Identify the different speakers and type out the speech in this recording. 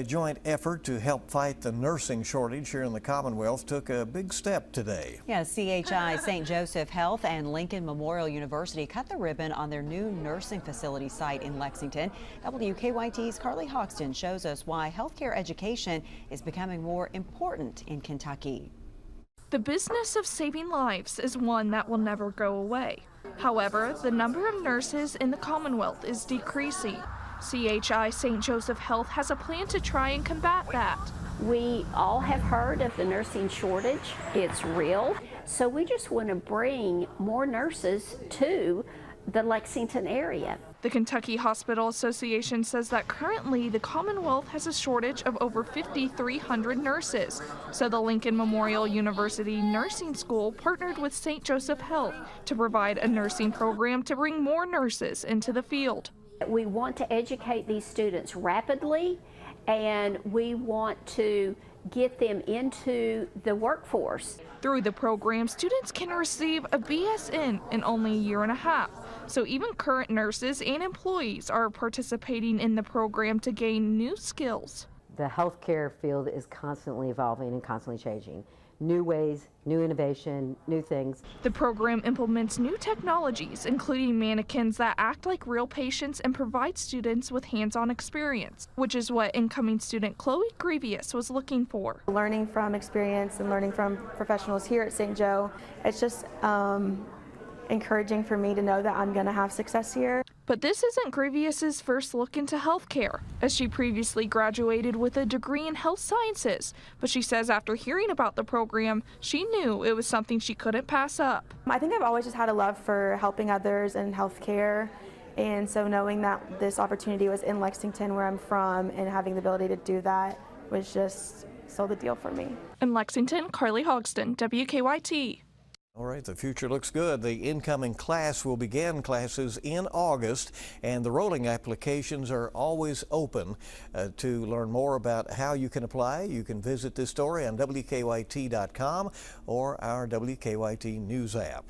Speaker 1: A joint effort to help fight the nursing shortage here in the Commonwealth took a big step today.
Speaker 2: Yeah, CHI, St. Joseph Health, and Lincoln Memorial University cut the ribbon on their new nursing facility site in Lexington. WKYT's Carly Hoxton shows us why healthcare education is becoming more important in Kentucky.
Speaker 3: The business of saving lives is one that will never go away. However, the number of nurses in the Commonwealth is decreasing. CHI St. Joseph Health has a plan to try and combat that.
Speaker 4: We all have heard of the nursing shortage. It's real. So we just want to bring more nurses to the Lexington area.
Speaker 3: The Kentucky Hospital Association says that currently the Commonwealth has a shortage of over 5,300 nurses. So the Lincoln Memorial University Nursing School partnered with St. Joseph Health to provide a nursing program to bring more nurses into the field.
Speaker 4: We want to educate these students rapidly, and we want to get them into the workforce.
Speaker 3: Through the program, students can receive a BSN in only a year and a half. So even current nurses and employees are participating in the program to gain new skills.
Speaker 5: The healthcare field is constantly evolving and constantly changing. New ways, new innovation, new things.
Speaker 3: The program implements new technologies, including mannequins that act like real patients and provide students with hands-on experience, which is what incoming student Chloe Grievous was looking for.
Speaker 6: Learning from experience and learning from professionals here at St. Joe, it's just encouraging for me to know that I'm going to have success here.
Speaker 3: But this isn't Grievous's first look into healthcare, as she previously graduated with a degree in health sciences. But she says after hearing about the program, she knew it was something she couldn't pass up.
Speaker 6: I think I've always just had a love for helping others and healthcare, and so knowing that this opportunity was in Lexington, where I'm from, and having the ability to do that was just sold the deal for me.
Speaker 3: In Lexington, Carly Hoxton, WKYT.
Speaker 1: All right, the future looks good. The incoming class will begin classes in August, and the rolling applications are always open. To learn more about how you can apply, you can visit this story on WKYT.com or our WKYT News app.